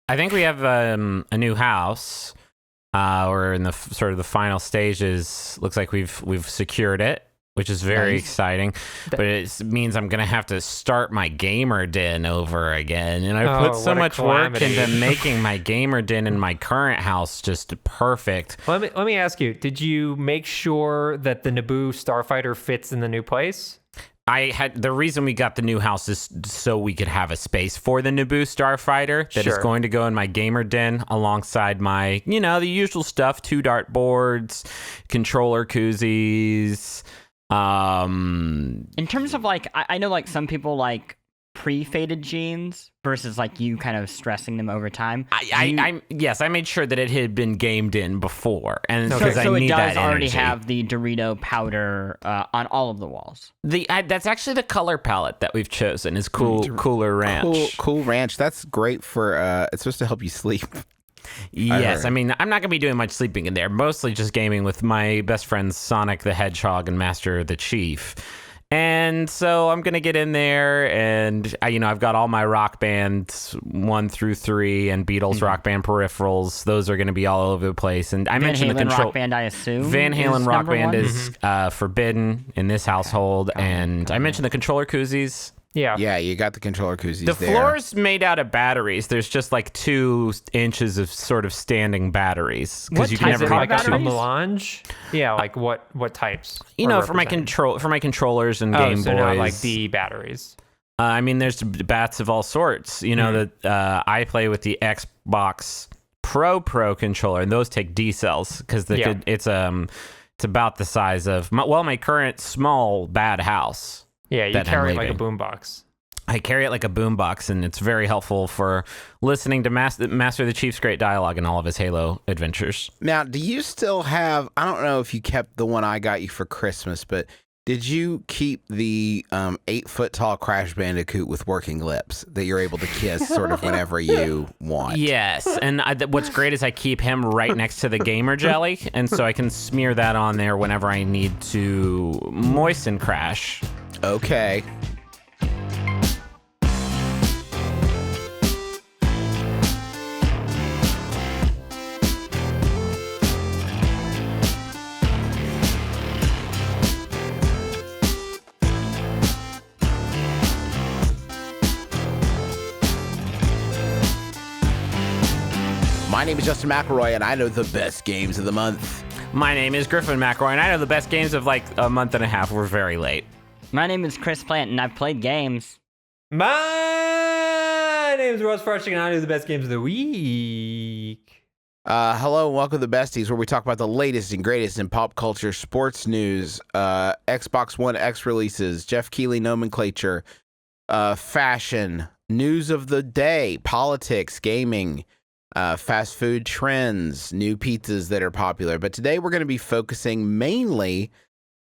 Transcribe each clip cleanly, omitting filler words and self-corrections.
I think we have a new house. We're in the sort of the final stages. Looks like we've secured it, which is very exciting. But it means I'm gonna have to start my gamer den over again, and I put so much work into making my gamer den in my current house just perfect. Let me ask you: did you make sure that the Naboo Starfighter fits in the new place? The reason we got the new house is so we could have a space for the Naboo Starfighter that is going to go in my gamer den alongside my, the usual stuff, 2 dartboards, controller koozies. In terms of I know some people like pre-faded jeans versus you kind of stressing them over time. I made sure that it had been gamed in before, and so I need it does that already energy. have the Dorito powder on all of the walls. That's actually the color palette that we've chosen is Cooler Ranch. Cool Ranch. That's great for. It's supposed to help you sleep. Yes, I mean, I'm not going to be doing much sleeping in there. Mostly just gaming with my best friends Sonic the Hedgehog and Master the Chief. And so I'm going to get in there and, I've got all my Rock Band 1 through 3 and Beatles Rock Band peripherals. Those are going to be all over the place. And I mentioned the control. Rock Band, I assume. Van Halen Rock Band is forbidden in this household. And I mentioned the controller koozies. Yeah, you got the controller koozies The there. floor's made out of batteries. There's just 2 inches of sort of standing batteries because you can never like make a melange. Yeah, what types? For my controllers and Game Boys. So not D batteries. I mean, there's bats of all sorts. That I play with the Xbox Pro controller, and those take D cells because it's about the size of my current small bad house. Yeah, you carry it like a boombox. I carry it like a boombox, and it's very helpful for listening to Master the Chief's great dialogue in all of his Halo adventures. Now, do you still have, I don't know if you kept the one I got you for Christmas, but did you keep the 8-foot-tall Crash Bandicoot with working lips that you're able to kiss sort of whenever you want? Yes, and what's great is I keep him right next to the gamer jelly, and so I can smear that on there whenever I need to moisten Crash. Okay. My name is Justin McElroy, and I know the best games of the month. My name is Griffin McElroy, and I know the best games of a month and a half. We're very late. My name is Chris Plante, and I've played games. My name is Russ Frushing, and I know the best games of the week. Hello, and welcome to Besties, where we talk about the latest and greatest in pop culture, sports news, Xbox One X releases, Jeff Keighley nomenclature, fashion, news of the day, politics, gaming, fast food trends, new pizzas that are popular. But today we're going to be focusing mainly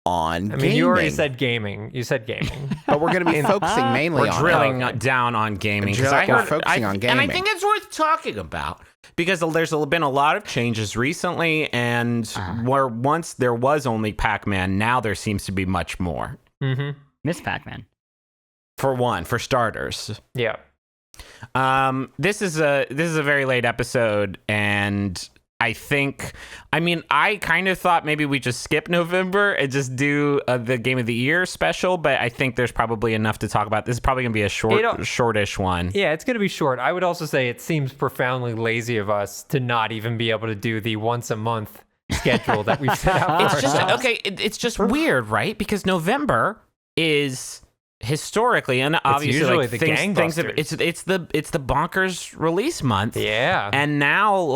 on gaming. You already said gaming. You said gaming. But we're going to be focusing mainly on drilling down on gaming. We're focusing on gaming. And I think it's worth talking about because there's been a lot of changes recently, and where once there was only Pac-Man, now there seems to be much more. Mm-hmm. Miss Pac-Man. For starters. Yeah. This is a very late episode, and I kind of thought maybe we just skip November and just do the Game of the Year special, but I think there's probably enough to talk about. This is probably going to be a shortish one. Yeah, it's going to be short. I would also say it seems profoundly lazy of us to not even be able to do the once a month schedule that we've set out for ourselves. It's just weird, right? Because November is historically and obviously usually the gangbusters. It's the bonkers release month. Yeah. And now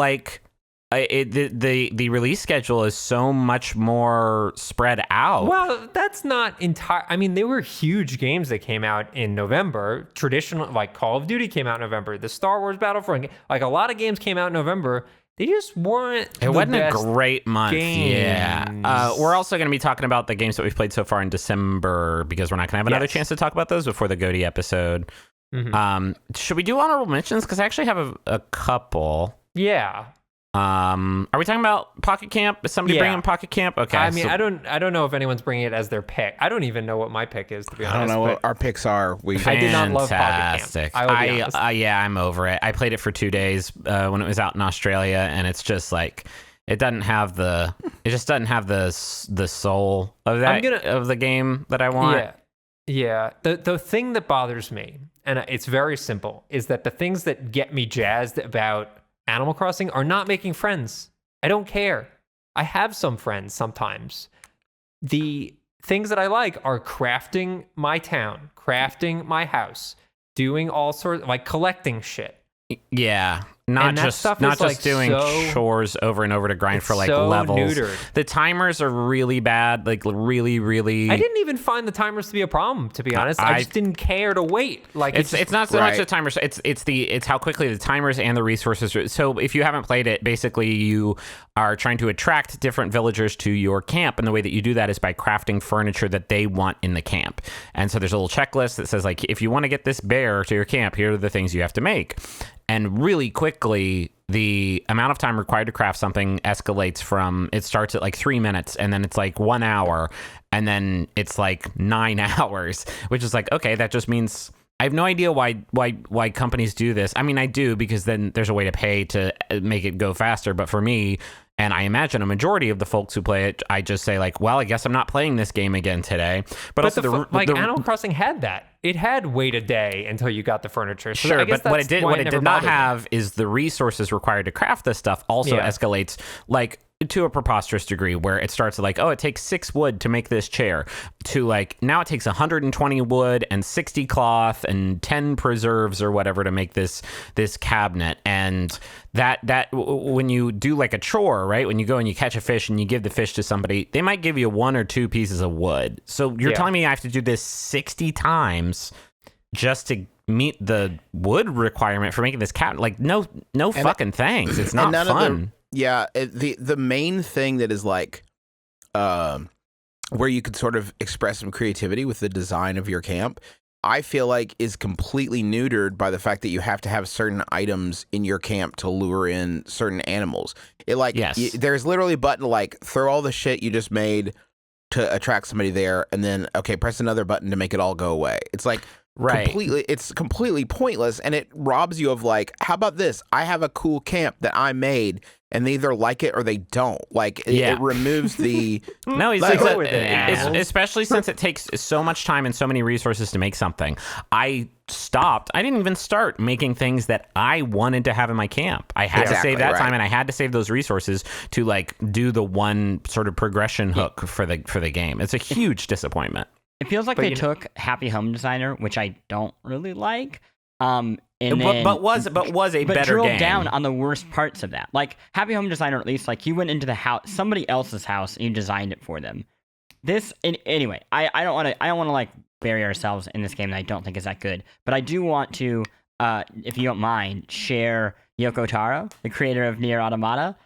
the release schedule is so much more spread out. Well, that's not entire. I mean, there were huge games that came out in November. Traditional, like Call of Duty came out in November. The Star Wars Battlefront, a lot of games came out in November. They just weren't. It wasn't a great month. Games. Yeah. We're also going to be talking about the games that we've played so far in December because we're not going to have another chance to talk about those before the GOTY episode. Mm-hmm. Should we do honorable mentions? Because I actually have a couple. Yeah. Are we talking about Pocket Camp? Is somebody bringing Pocket Camp? Okay. I mean, I don't know if anyone's bringing it as their pick. I don't even know what my pick is, to be honest. I don't know what our picks are. I did not love Pocket Camp. I will be honest. Yeah, I'm over it. I played it for 2 days when it was out in Australia, and it's just like it just doesn't have the soul of of the game that I want. Yeah. The thing that bothers me, and it's very simple, is that the things that get me jazzed about Animal Crossing are not making friends. I don't care. I have some friends sometimes. The things that I like are crafting my town, crafting my house, doing all sorts, like collecting shit. Yeah. Not just doing chores over and over to grind for like levels. Neutered. The timers are really bad, like really. I didn't even find the timers to be a problem, to be honest. I just didn't care to wait. Like it's not so much the timers. It's how quickly the timers and the resources. So if you haven't played it, basically you are trying to attract different villagers to your camp, and the way that you do that is by crafting furniture that they want in the camp. And so there's a little checklist that says like, if you want to get this bear to your camp, here are the things you have to make. And really quickly, the amount of time required to craft something escalates from, it starts at like 3 minutes, and then it's like 1 hour, and then it's like 9 hours, which is like, okay, that just means I have no idea why companies do this. I mean, I do, because then there's a way to pay to make it go faster. But for me, and I imagine a majority of the folks who play it, I just say like, well, I guess I'm not playing this game again today. But also Animal Crossing had that. It had wait a day until you got the furniture. So sure, but what it did not have is the resources required to craft this stuff also escalates like to a preposterous degree, where it starts like, oh, it takes 6 wood to make this chair, to like now it takes 120 wood and 60 cloth and 10 preserves or whatever to make this cabinet. And that when you do like a chore, right, when you go and you catch a fish and you give the fish to somebody, they might give you 1 or 2 pieces of wood. So you're telling me I have to do this 60 times just to meet the wood requirement for making this cabinet? Like no fucking thanks. It's not fun. Yeah, the main thing that is like where you could sort of express some creativity with the design of your camp, I feel like is completely neutered by the fact that you have to have certain items in your camp to lure in certain animals. It like there's literally a button to like throw all the shit you just made to attract somebody there, and then okay, press another button to make it all go away. It's like it's completely pointless, and it robs you of like, how about this? I have a cool camp that I made, and they either like it or they don't. Like it removes the no, especially since it takes so much time and so many resources to make something. I didn't even start making things that I wanted to have in my camp. I had to save that time, and I had to save those resources to like do the one sort of progression hook for the game. It's a huge disappointment. It feels like they took Happy Home Designer, which I don't really like, but was a better drilled game. Down on the worst parts of that. Like Happy Home Designer, at least, like you went into the house, somebody else's house, and you designed it for them. Anyway, I don't want to like bury ourselves in this game that I don't think is that good, but I do want to, if you don't mind, share Yoko Taro, the creator of Nier Automata,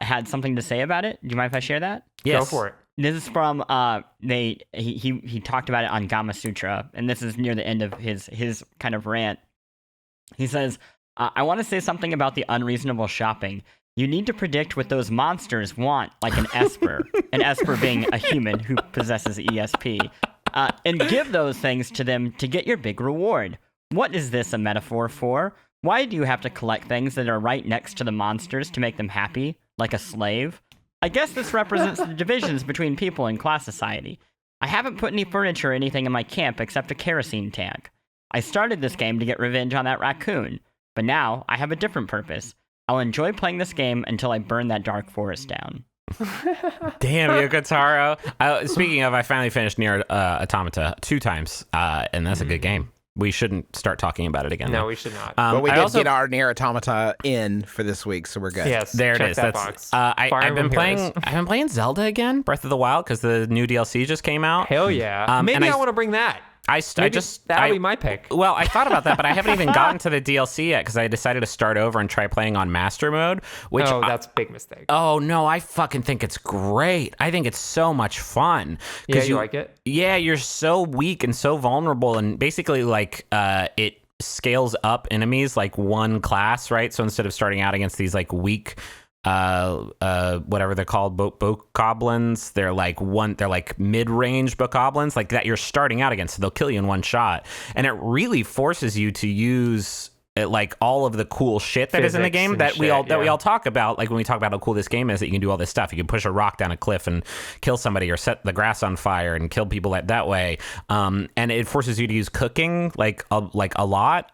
had something to say about it. Do you mind if I share that? Yes. Go for it. This is from he talked about it on Gama Sutra, and this is near the end of his kind of rant. He says, I want to say something about the unreasonable shopping. You need to predict what those monsters want, like an Esper, an Esper being a human who possesses ESP, and give those things to them to get your big reward. What is this a metaphor for? Why do you have to collect things that are right next to the monsters to make them happy, like a slave? I guess this represents the divisions between people in class society. I haven't put any furniture or anything in my camp except a kerosene tank. I started this game to get revenge on that raccoon, but now I have a different purpose. I'll enjoy playing this game until I burn that dark forest down. Damn, Yoko Taro. Speaking of, I finally finished Nier Automata 2 times, and that's a good game. We shouldn't start talking about it again. No, we should not. But we did get our Nier Automata in for this week, so we're good. Yes, there it is. Box. I've been playing Zelda again, Breath of the Wild, because the new DLC just came out. Hell yeah! Maybe I want to bring that. That'll be my pick. Well, I thought about that, but I haven't even gotten to the DLC yet because I decided to start over and try playing on Master Mode. That's a big mistake. Oh no, I fucking think it's great. I think it's so much fun. Yeah, you like it? Yeah, you're so weak and so vulnerable, and basically like it scales up enemies like one class, right? So instead of starting out against these like weak whatever they're called, bokoblins. They're like mid-range bokoblins, like that you're starting out against. So they'll kill you in one shot, and it really forces you to use like all of the cool shit that is in the game that we all talk about. Like when we talk about how cool this game is, that you can do all this stuff. You can push a rock down a cliff and kill somebody, or set the grass on fire and kill people that way. And it forces you to use cooking like a lot,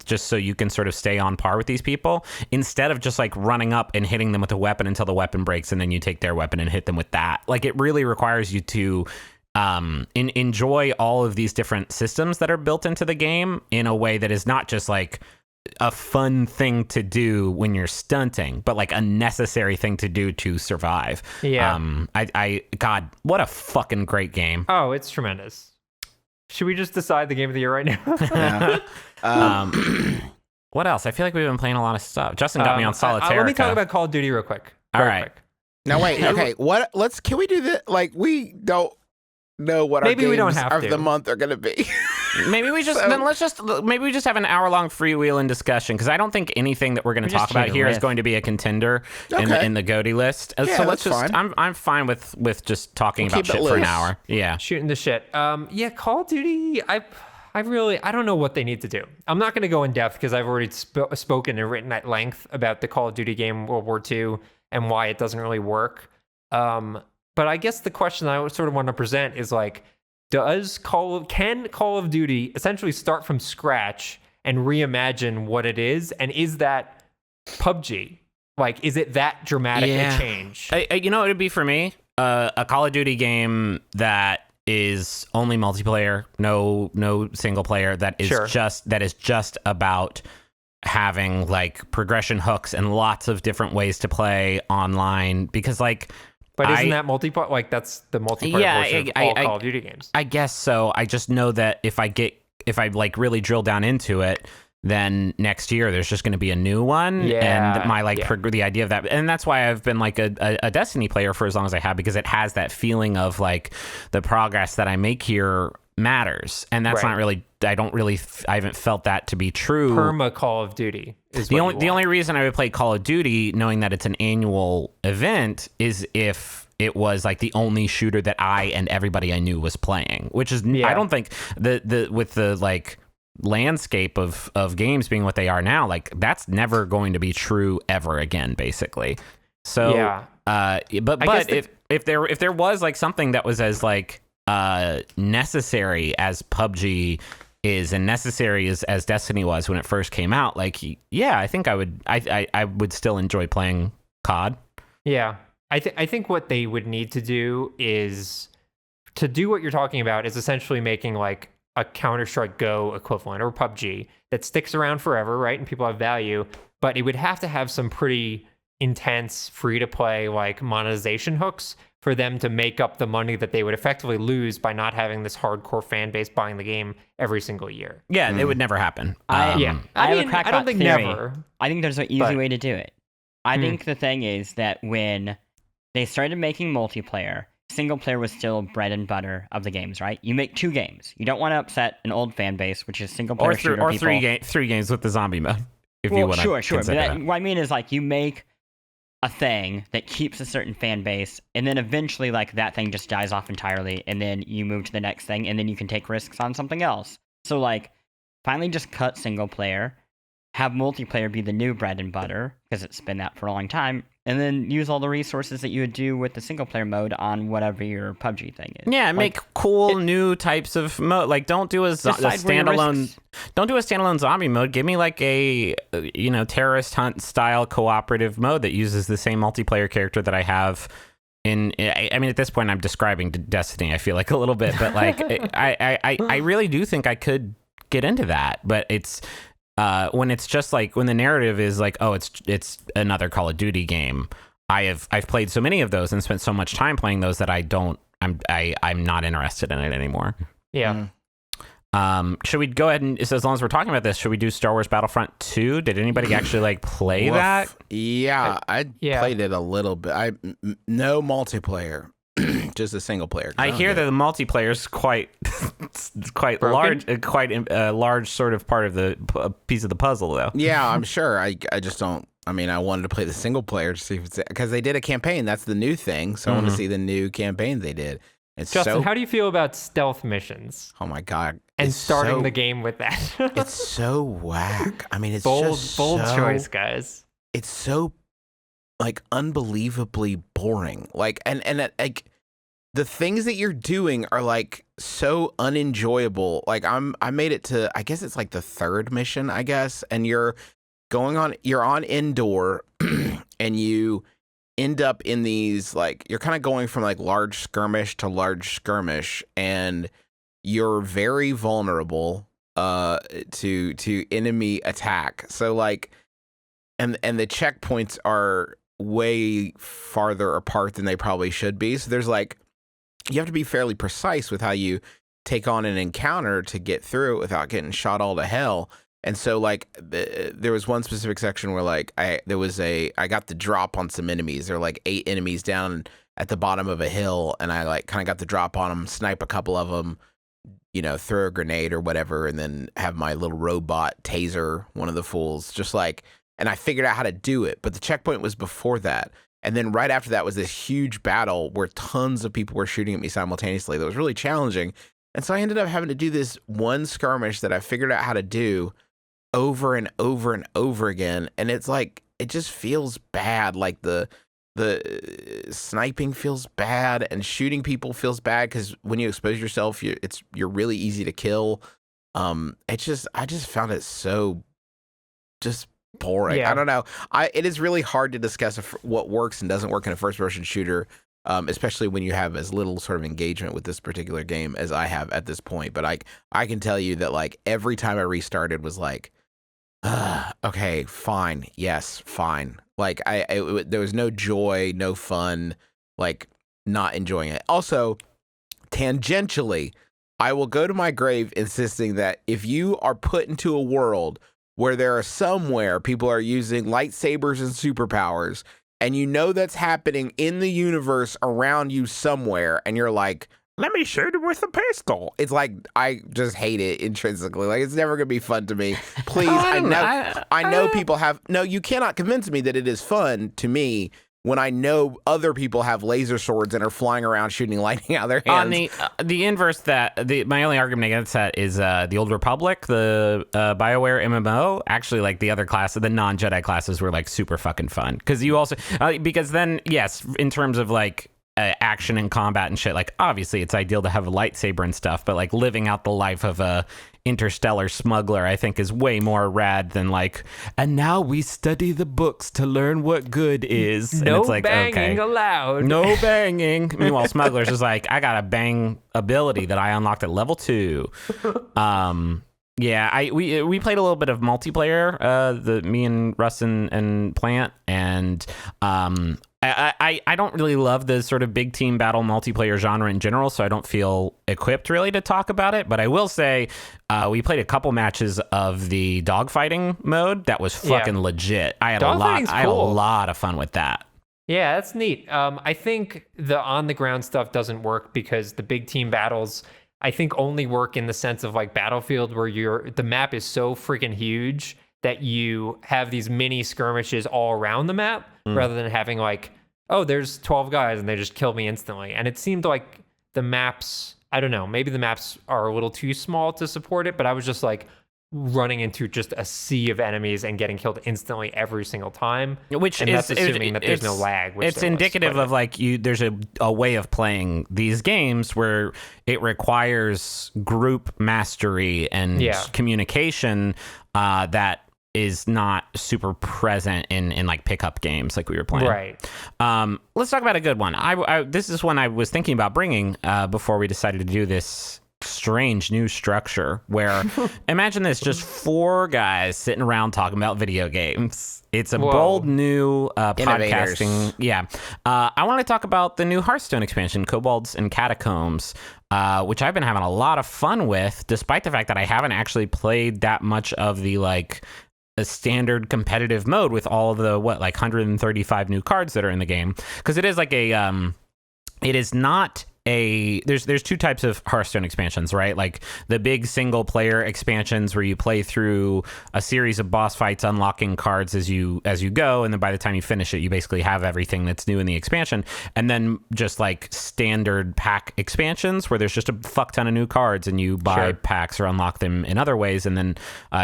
just so you can sort of stay on par with these people, instead of just like running up and hitting them with a weapon until the weapon breaks, and then you take their weapon and hit them with that. Like it really requires you to enjoy all of these different systems that are built into the game in a way that is not just like a fun thing to do when you're stunting, but like a necessary thing to do to survive. God, what a fucking great game. Oh, it's tremendous. Should we just decide the game of the year right now? What else? I feel like we've been playing a lot of stuff. Justin got me on Solitairica. Let me talk about Call of Duty real quick. All right. Quick. Now wait, okay. Can we do this? Like, we don't know what our games of the month are going to be. Maybe we just maybe we just have an hour-long freewheeling discussion, because I don't think anything that we're going to talk about here is going to be a contender in the GOTY list. Yeah, so let's just fine. I'm fine with just talking about shit for an hour. Yeah, shooting the shit. Call of Duty. I don't know what they need to do. I'm not going to go in depth because I've already spoken and written at length about the Call of Duty game World War II and why it doesn't really work. But I guess the question I sort of want to present is like, can Call of Duty essentially start from scratch and reimagine what it is? And is that PUBG? Like, is it that dramatic a change? You know what it'd be for me? A Call of Duty game that is only multiplayer, no single player, that is just about having like progression hooks and lots of different ways to play online, because like, but isn't that multiplayer? Like, that's the multiplayer portion of all Call of Duty games. I guess so. I just know that if I like really drill down into it, then next year there's just going to be a new one. And the idea of that, and that's why I've been like a Destiny player for as long as I have, because it has that feeling of like the progress that I make here matters, and that's not really. I haven't felt that to be true. Perma Call of Duty is the only reason I would play Call of Duty, knowing that it's an annual event, is if it was like the only shooter that I and everybody I knew was playing, which is I don't think with the like landscape of games being what they are now, like that's never going to be true ever again, basically. So but if there was like something that was as like necessary as PUBG is, and necessary as Destiny was when it first came out, like I think I would still enjoy playing COD. I think what they would need to do is to do what you're talking about, is essentially making like a Counter-Strike Go equivalent, or PUBG, that sticks around forever, right? And people have value, but it would have to have some pretty intense free-to-play like monetization hooks for them to make up the money that they would effectively lose by not having this hardcore fan base buying the game every single year. Yeah, it would never happen. I have a crackpot I don't think theory. never. I think there's an easy way to do it. I think the thing is that when they started making multiplayer, single player was still bread and butter of the games, right? You make 2 games. You don't want to upset an old fan base, which is single player shooter or people. three games with the zombie mode. If you want to sure. But what I mean is like you make a thing that keeps a certain fan base, and then eventually like that thing just dies off entirely, and then you move to the next thing, and then you can take risks on something else. So like finally just cut single player, have multiplayer be the new bread and butter, because it's been that for a long time, and then use all the resources that you would do with the single player mode on whatever your PUBG thing is. Yeah, make cool new types of mode. Like don't do a standalone zombie mode. Give me like a terrorist hunt style cooperative mode that uses the same multiplayer character that I have in. I mean, at this point, I'm describing Destiny, I feel like, a little bit, but like I really do think I could get into that, but it's. When it's just like, when the narrative is like, oh, it's another Call of Duty game. I've played so many of those and spent so much time playing those that I'm not interested in it anymore. Yeah. Should we go ahead and, as long as we're talking about this, should we do Star Wars Battlefront 2? Did anybody actually like play that? Yeah, I played it a little bit. No multiplayer. Just a single player. I hear that the multiplayer is quite large, quite a large sort of part of the piece of the puzzle, though. Yeah, I'm sure. I just don't I mean, I wanted to play the single player to see if it's because they did a campaign. That's the new thing. So I want to see the new campaign they did. It's Justin, how do you feel about stealth missions? Oh my god! And starting the game with that. It's so whack. I mean, it's bold choice, guys. It's so like unbelievably boring. Like, and like the things that you're doing are like so unenjoyable. Like I made it to, I guess it's like the third mission, I guess, and you're on indoor and you end up in these, like, you're kind of going from like large skirmish to large skirmish, and you're very vulnerable to enemy attack. So like, and the checkpoints are way farther apart than they probably should be. So there's like, you have to be fairly precise with how you take on an encounter to get through it without getting shot all to hell. And so like there was one specific section where like I got the drop on some enemies. There were like 8 enemies down at the bottom of a hill, and I like kind of got the drop on them, snipe a couple of them, you know, throw a grenade or whatever, and then have my little robot taser one of the fools, just like, and I figured out how to do it. But the checkpoint was before that. And then right after that was this huge battle where tons of people were shooting at me simultaneously. That was really challenging. And so I ended up having to do this one skirmish that I figured out how to do over and over and over again. And it's like, it just feels bad. Like the sniping feels bad, and shooting people feels bad because when you expose yourself, you're really easy to kill. I just found it so just boring. Yeah. I don't know. It is really hard to discuss what works and doesn't work in a first-person shooter, especially when you have as little sort of engagement with this particular game as I have at this point. But I can tell you that like every time I restarted was like, okay, fine, yes, fine. Like there was no joy, no fun, like not enjoying it. Also, tangentially, I will go to my grave insisting that if you are put into a world where there are somewhere people are using lightsabers and superpowers, and you know that's happening in the universe around you somewhere, and you're like, let me shoot him with a pistol. It's like, I just hate it intrinsically. Like, it's never going to be fun to me. Please, I know people have... No, you cannot convince me that it is fun to me when I know other people have laser swords and are flying around shooting lightning out of their hands. On the inverse, my only argument against that is the Old Republic, the BioWare MMO. Actually, like the other classes, the non-Jedi classes were like super fucking fun. Because you also, because then, yes, in terms of like action and combat and shit, like obviously it's ideal to have a lightsaber and stuff, but like living out the life of a interstellar smuggler, I think, is way more rad than like, and now we study the books to learn what good is. No, and it's like, banging allowed. No banging. Meanwhile, Smugglers is like, I got a bang ability that I unlocked at level 2. Yeah, we played a little bit of multiplayer, me and Russ and Plante, and I don't really love the sort of big team battle multiplayer genre in general, so I don't feel equipped really to talk about it. But I will say we played a couple matches of the dogfighting mode that was fucking legit. I had a lot of fun with that. Yeah, that's neat. I think the on the ground stuff doesn't work because the big team battles, I think, only work in the sense of like Battlefield, where the map is so freaking huge that you have these mini skirmishes all around the map, rather than having like, oh, there's 12 guys and they just kill me instantly. And it seemed like the maps, I don't know, maybe the maps are a little too small to support it, but I was just like running into just a sea of enemies and getting killed instantly every single time. That's assuming that there's no lag. It's indicative of like there's a way of playing these games where it requires group mastery and communication that is not super present in like pickup games like we were playing. Right. Let's talk about a good one. This is one I was thinking about bringing before we decided to do this strange new structure where imagine this, just 4 guys sitting around talking about video games. It's a bold new podcasting. Yeah. I want to talk about the new Hearthstone expansion, Kobolds and Catacombs, which I've been having a lot of fun with, despite the fact that I haven't actually played that much of the like a standard competitive mode with all of the 135 new cards that are in the game, because it is like it is not there's two types of Hearthstone expansions, right? Like the big single player expansions where you play through a series of boss fights, unlocking cards as you go, and then by the time you finish it, you basically have everything that's new in the expansion. And then just like standard pack expansions where there's just a fuck ton of new cards, and you buy packs or unlock them in other ways, and then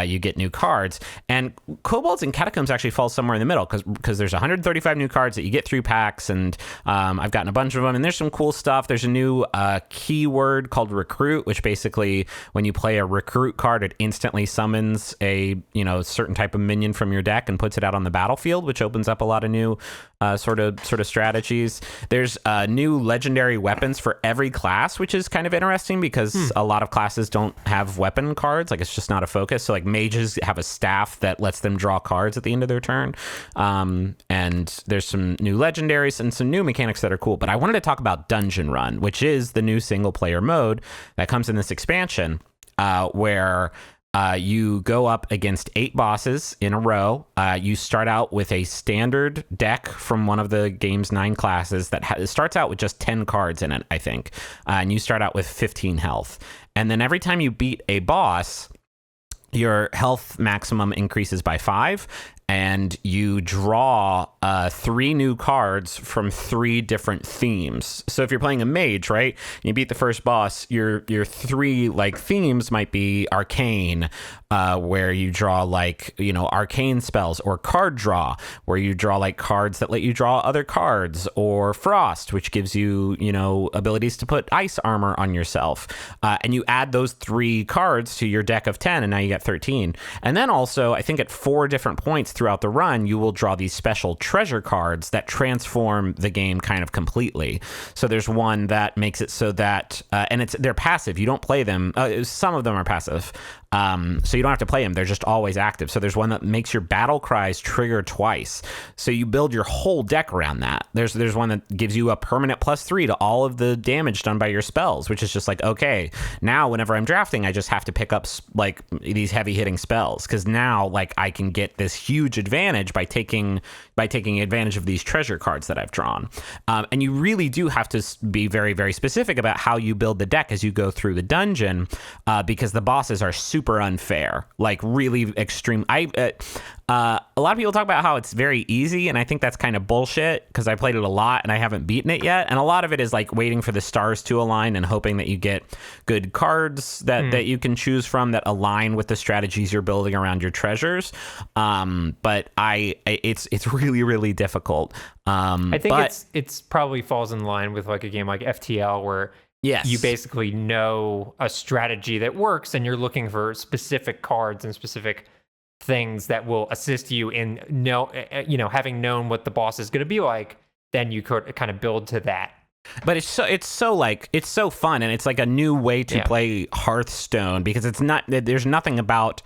you get new cards. And Kobolds and Catacombs actually fall somewhere in the middle because there's 135 new cards that you get through packs, and I've gotten a bunch of them, and there's some cool stuff. There's a new keyword called recruit, which basically when you play a recruit card, it instantly summons a certain type of minion from your deck and puts it out on the battlefield, which opens up a lot of new sort of strategies. There's new legendary weapons for every class, which is kind of interesting because a lot of classes don't have weapon cards. Like it's just not a focus. So like mages have a staff that lets them draw cards at the end of their turn. And there's some new legendaries and some new mechanics that are cool. But I wanted to talk about Dungeon Run, which is the new single player mode that comes in this expansion, where you go up against 8 bosses in a row. You start out with a standard deck from one of the game's 9 classes that starts out with just 10 cards in it, I think. And you start out with 15 health. And then every time you beat a boss, your health maximum increases by 5. And you draw 3 new cards from 3 different themes. So if you're playing a mage, right, and you beat the first boss, your 3 like themes might be arcane, where you draw like arcane spells, or card draw, where you draw like cards that let you draw other cards, or frost, which gives you abilities to put ice armor on yourself. And you add those 3 cards to your deck of 10, and now you get 13. And then also, I think at 4 different points throughout the run, you will draw these special treasure cards that transform the game kind of completely. So there's one that makes it so that, and they're passive. You don't play them. Some of them are passive. So you don't have to play them. They're just always active. So there's one that makes your battle cries trigger twice. So you build your whole deck around that. There's one that gives you a permanent +3 to all of the damage done by your spells, which is just like, okay, now whenever I'm drafting, I just have to pick up like these heavy hitting spells, because now like I can get this huge advantage by taking advantage of these treasure cards that I've drawn. And you really do have to be very, very specific about how you build the deck as you go through the dungeon, because the bosses are super unfair, like really extreme. A lot of people talk about how it's very easy, and I think that's kind of bullshit because I played it a lot and I haven't beaten it yet. And a lot of it is like waiting for the stars to align and hoping that you get good cards that you can choose from that align with the strategies you're building around your treasures. But it's really, really difficult. I think it's probably falls in line with like a game like FTL where you basically know a strategy that works and you're looking for specific cards and specific things that will assist you in having known what the boss is going to be like, then you could kind of build to that. But it's so fun, and it's like a new way to play Hearthstone, because there's nothing about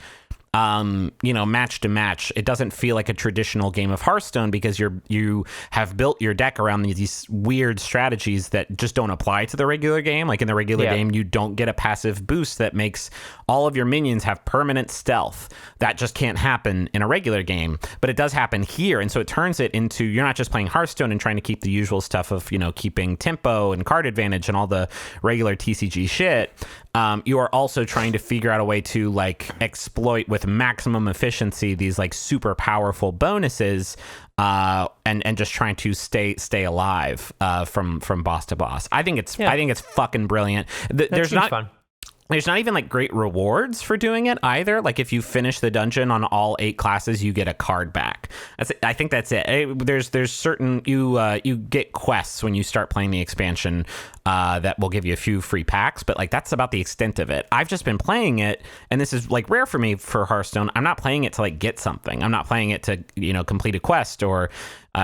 match to match. It doesn't feel like a traditional game of Hearthstone because you have built your deck around these weird strategies that just don't apply to the regular game. Like in the regular game, you don't get a passive boost that makes all of your minions have permanent stealth. That just can't happen in a regular game, but it does happen here. And so it turns it into, you're not just playing Hearthstone and trying to keep the usual stuff of, keeping tempo and card advantage and all the regular TCG shit. You are also trying to figure out a way to like exploit with maximum efficiency these like super powerful bonuses, and just trying to stay alive from boss to boss. I think it's fucking brilliant. There's not fun. There's not even like great rewards for doing it either. Like if you finish the dungeon on all 8 classes, you get a card back. I think that's it. There's certain you get quests when you start playing the expansion that will give you a few free packs, but like that's about the extent of it. I've just been playing it, and this is like rare for me for Hearthstone. I'm not playing it to like get something. I'm not playing it to complete a quest or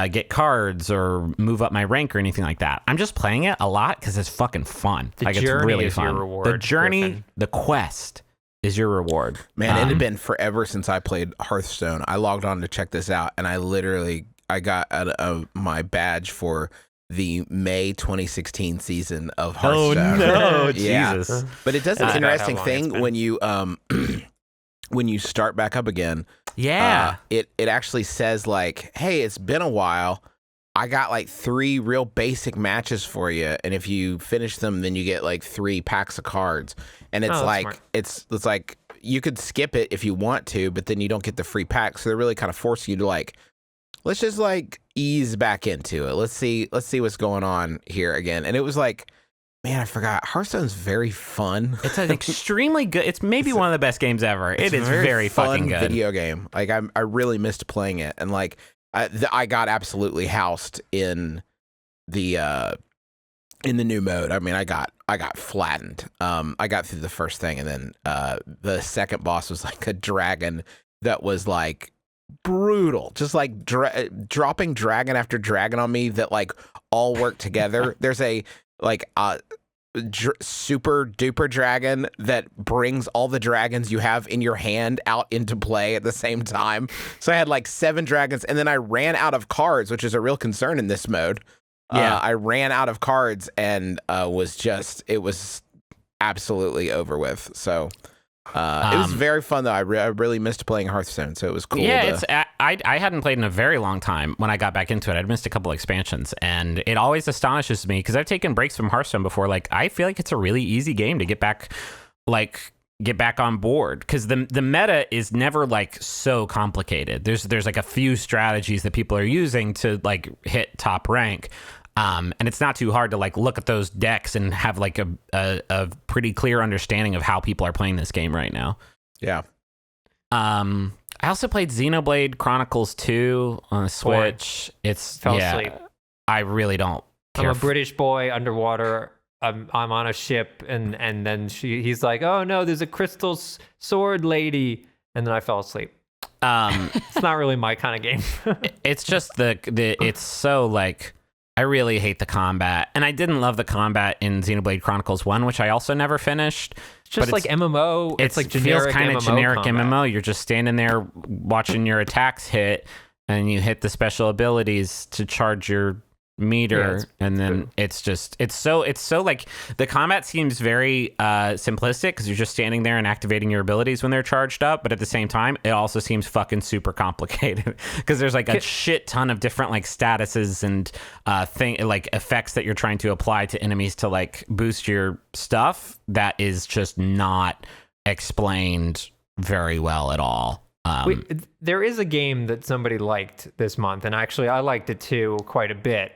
get cards or move up my rank or anything like that. I'm just playing it a lot because it's fucking fun. The journey it's really is fun. Your reward, the journey, Griffin. The quest is your reward. Man, it had been forever since I played Hearthstone. I logged on to check this out, and I got my badge for the May 2016 season of Hearthstone. Oh no, yeah. Jesus! But it does an interesting thing when you when you start back up again. Yeah, it actually says like, hey, it's been a while. I got like 3 real basic matches for you, and if you finish them, then you get like 3 packs of cards. And it's it's like you could skip it if you want to, but then you don't get the free pack. So they're really kind of forcing you to like, let's just like ease back into it. Let's see what's going on here again. And it was like, man, I forgot. Hearthstone's very fun. It's an extremely good. It's maybe one of the best games ever. It is very fucking good. Video game. Like I really missed playing it, and like I got absolutely housed in the new mode. I mean, I got flattened. I got through the first thing, and then the second boss was like a dragon that was like brutal, just like dropping dragon after dragon on me that like all work together. There's a like super duper dragon that brings all the dragons you have in your hand out into play at the same time. So I had like 7 dragons, and then I ran out of cards, which is a real concern in this mode. Yeah, I ran out of cards and it was absolutely over with. So it was very fun though. I really missed playing Hearthstone, so it was cool. Yeah, I hadn't played in a very long time when I got back into it. I'd missed a couple expansions, and it always astonishes me because I've taken breaks from Hearthstone before. Like, I feel like it's a really easy game to get back on board, because the meta is never like so complicated. There's like a few strategies that people are using to like hit top rank. And it's not too hard to like look at those decks and have like a pretty clear understanding of how people are playing this game right now. Yeah. I also played Xenoblade Chronicles 2 on the Switch. Fell asleep. I really don't care. I'm a British boy underwater. I'm on a ship, and then he's like, oh no, there's a crystal sword lady, and then I fell asleep. It's not really my kind of game. It's just it's so like, I really hate the combat, and I didn't love the combat in Xenoblade Chronicles 1, which I also never finished. It's just like MMO. It's like generic feels kind of MMO generic combat. MMO. You're just standing there watching your attacks hit, and you hit the special abilities to charge your meter, and then it's so like, the combat seems very simplistic because you're just standing there and activating your abilities when they're charged up, but at the same time it also seems fucking super complicated because there's like a shit ton of different like statuses and like effects that you're trying to apply to enemies to like boost your stuff that is just not explained very well at all. There is a game that somebody liked this month, and actually I liked it too quite a bit.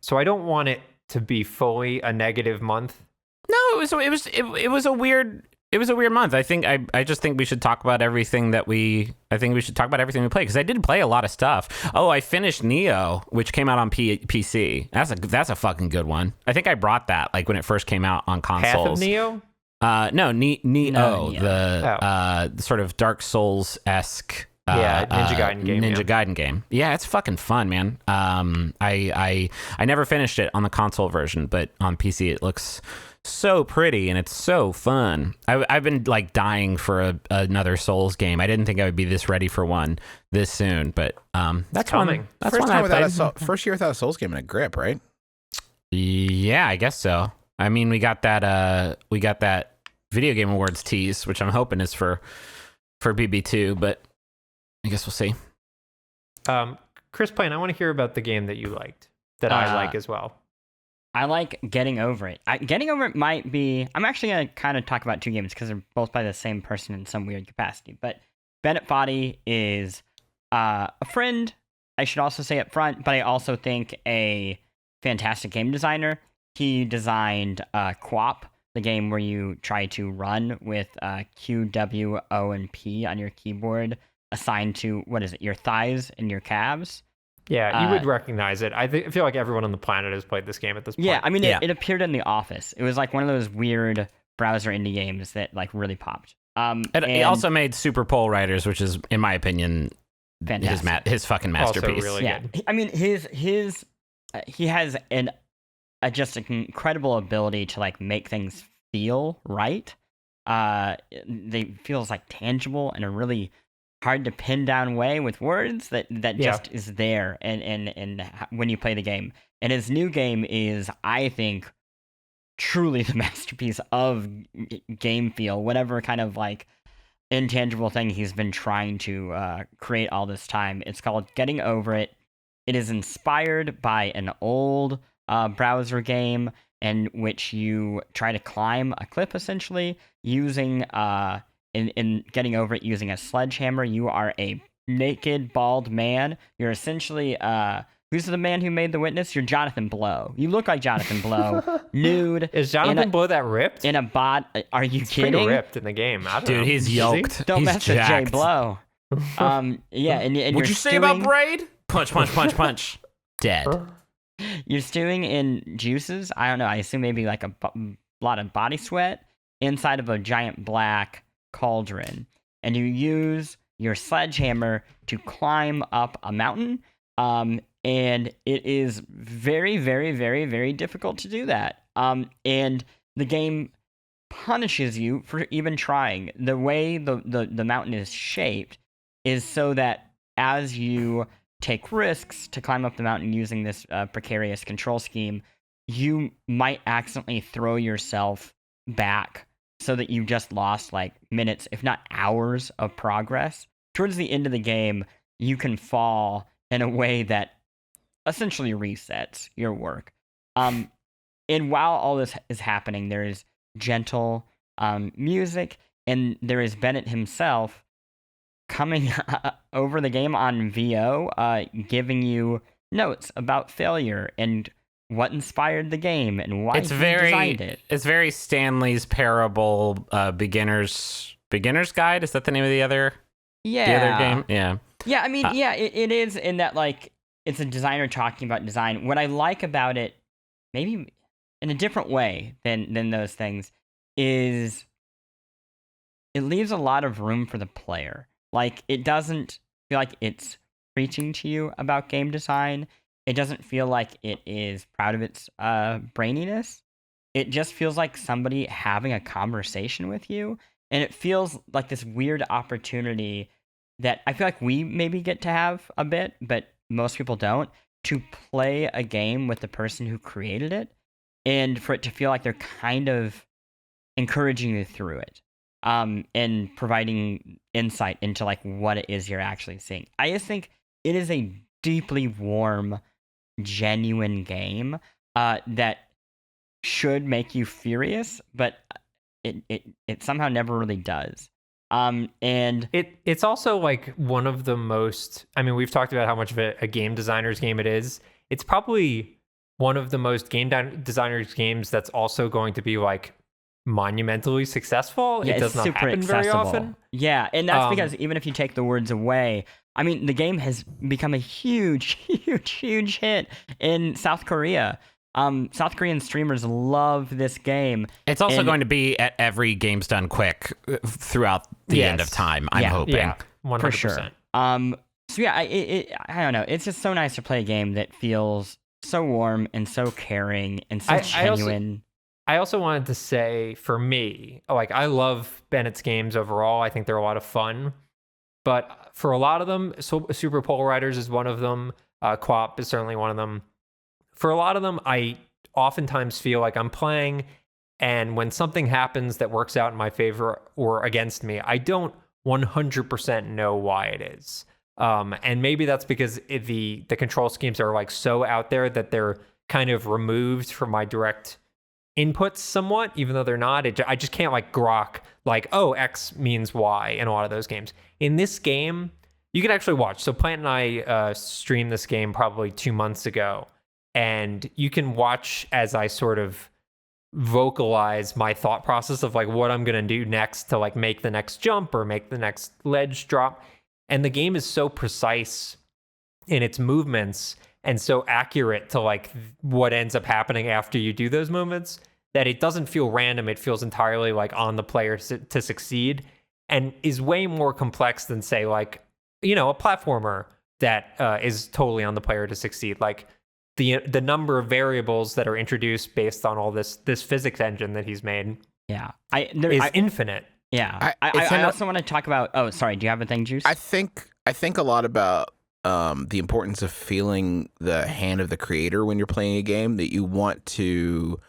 So I don't want it to be fully a negative month. No, it was a weird month. I just think we should talk about everything we played, because I did play a lot of stuff. Oh, I finished Nioh, which came out on PC. That's a fucking good one. I think I brought that like when it first came out on consoles. Half of Nioh? No, Nioh, the sort of Dark Souls-esque Ninja Gaiden game. Gaiden game. Yeah, it's fucking fun, man. I never finished it on the console version, but on PC it looks so pretty and it's so fun. I've been like dying for another Souls game. I didn't think I would be this ready for one this soon, but that's coming. That's first one first year without a Souls game in a grip, right? Yeah, I guess so. I mean, we got that Video Game Awards tease, which I'm hoping is for BB2, but I guess we'll see. Chris Plante, I want to hear about the game that you liked, that I like as well. I like Getting Over It. Getting Over It might be... I'm actually going to kind of talk about 2 games because they're both by the same person in some weird capacity. But Bennett Foddy is a friend, I should also say up front, but I also think a fantastic game designer. He designed QWOP, the game where you try to run with Q, W, O, and P on your keyboard, assigned to, what is it, your thighs and your calves. Yeah, you would recognize it. I feel like everyone on the planet has played this game at this point. Yeah, I mean, it appeared in The Office. It was like one of those weird browser indie games that like really popped. It also made Super Pole Riders, which is, in my opinion, his fucking masterpiece. Also really good. I mean, he has just an incredible ability to like make things feel right. They feels like tangible in a really hard to pin down way with words that just is there and when you play the game. And his new game is, I think, truly the masterpiece of game feel, whatever kind of like intangible thing he's been trying to create all this time. It's called Getting Over It. it is inspired by an old browser game in which you try to climb a cliff, essentially, using in getting over it using a sledgehammer. You are a naked, bald man. You're essentially who's the man who made The Witness? You're Jonathan Blow. You look like Jonathan Blow, nude. Is Jonathan Blow that ripped? In a bot? Are you kidding? Pretty ripped in the game. I don't know. Dude, he's yoked. Don't he's mess jacked. with Jay Blow. Yeah, and What'd you're you say about stewing- Braid? Punch, punch, punch, punch. Dead. You're stewing in juices. I don't know. I assume maybe like a lot of body sweat inside of a giant black cauldron, and you use your sledgehammer to climb up a mountain. And it is very, very, very, very difficult to do that. And the game punishes you for even trying. The way the mountain is shaped is so that as you take risks to climb up the mountain using this precarious control scheme, you might accidentally throw yourself back so that you just lost like minutes, if not hours of progress. Towards the end of the game, you can fall in a way that essentially resets your work. And while all this is happening, there is gentle music, and there is Bennett himself coming over the game on VO, giving you notes about failure and what inspired the game and why he designed it. It's very Stanley's Parable beginner's guide. Is that the name of the other game? Yeah, I mean, it is in that, like, it's a designer talking about design. What I like about it, maybe in a different way than those things, is it leaves a lot of room for the player. Like, it doesn't feel like it's preaching to you about game design. It doesn't feel like it is proud of its braininess. It just feels like somebody having a conversation with you. And it feels like this weird opportunity that I feel like we maybe get to have a bit, but most people don't, to play a game with the person who created it, and for it to feel like they're kind of encouraging you through it, and providing insight into like what it is you're actually seeing. I just think it is a deeply warm, genuine game that should make you furious, but it somehow never really does. And it's also like one of the most, I mean, we've talked about how much of a game designer's game it is. It's probably one of the most game designer's games that's also going to be like monumentally successful. Yeah, it does not happen very often. Yeah, and that's because even if you take the words away, I mean, the game has become a huge, huge, huge hit in South Korea. South Korean streamers love this game. It's also going to be at every Games Done Quick throughout the end of time, I'm hoping. Yeah, 100%. For sure. So yeah, I don't know. It's just so nice to play a game that feels so warm and so caring and so genuine. I also wanted to say, for me, like, I love Bennett's games overall. I think they're a lot of fun. But for a lot of them, Super Pole Riders is one of them. Co-op is certainly one of them. For a lot of them, I oftentimes feel like I'm playing, and when something happens that works out in my favor or against me, I don't 100% know why it is. And maybe that's because the control schemes are like so out there that they're kind of removed from my direct inputs somewhat, even though they're not. I just can't like grok like, oh, X means Y in a lot of those games. In this game, you can actually watch. So Plante and I streamed this game probably 2 months ago. And you can watch as I sort of vocalize my thought process of like what I'm going to do next to like make the next jump or make the next ledge drop. And the game is so precise in its movements and so accurate to like what ends up happening after you do those movements that it doesn't feel random. It feels entirely like on the player to succeed, and is way more complex than, say, like, you know, a platformer that is totally on the player to succeed. Like, the number of variables that are introduced based on all this physics engine that he's made, is infinite. Yeah, I also want to talk about. Oh, sorry. Do you have a thing, Juice? I think a lot about the importance of feeling the hand of the creator when you're playing a game. That you want to.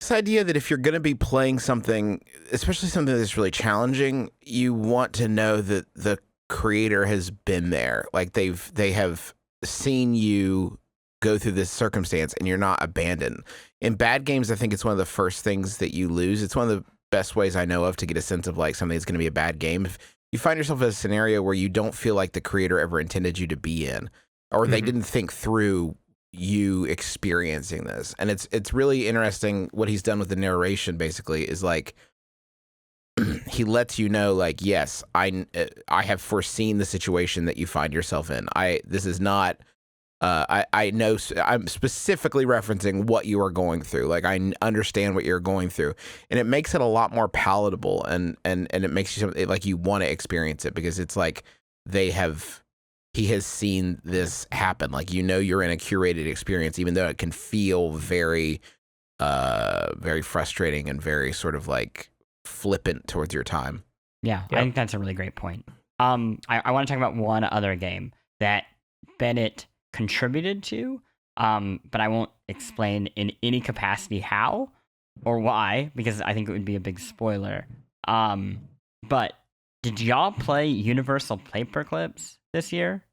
This idea that if you're going to be playing something, especially something that's really challenging, you want to know that the creator has been there. Like they have seen you go through this circumstance and you're not abandoned. In bad games, I think it's one of the first things that you lose. It's one of the best ways I know of to get a sense of like something that's going to be a bad game. If you find yourself in a scenario where you don't feel like the creator ever intended you to be in, or they didn't think through you experiencing this. And it's really interesting what he's done with the narration basically is like, he lets you know, like, yes, I have foreseen the situation that you find yourself in. This is not, I know, I'm specifically referencing what you are going through. Like, I understand what you're going through, and it makes it a lot more palatable, and it makes you like you want to experience it because it's like he has seen this happen. Like, you know, you're in a curated experience, even though it can feel very, very frustrating and very sort of like flippant towards your time. Yeah, I think that's a really great point. I want to talk about one other game that Bennett contributed to, but I won't explain in any capacity how or why, because I think it would be a big spoiler. But did y'all play Universal Paperclips this year?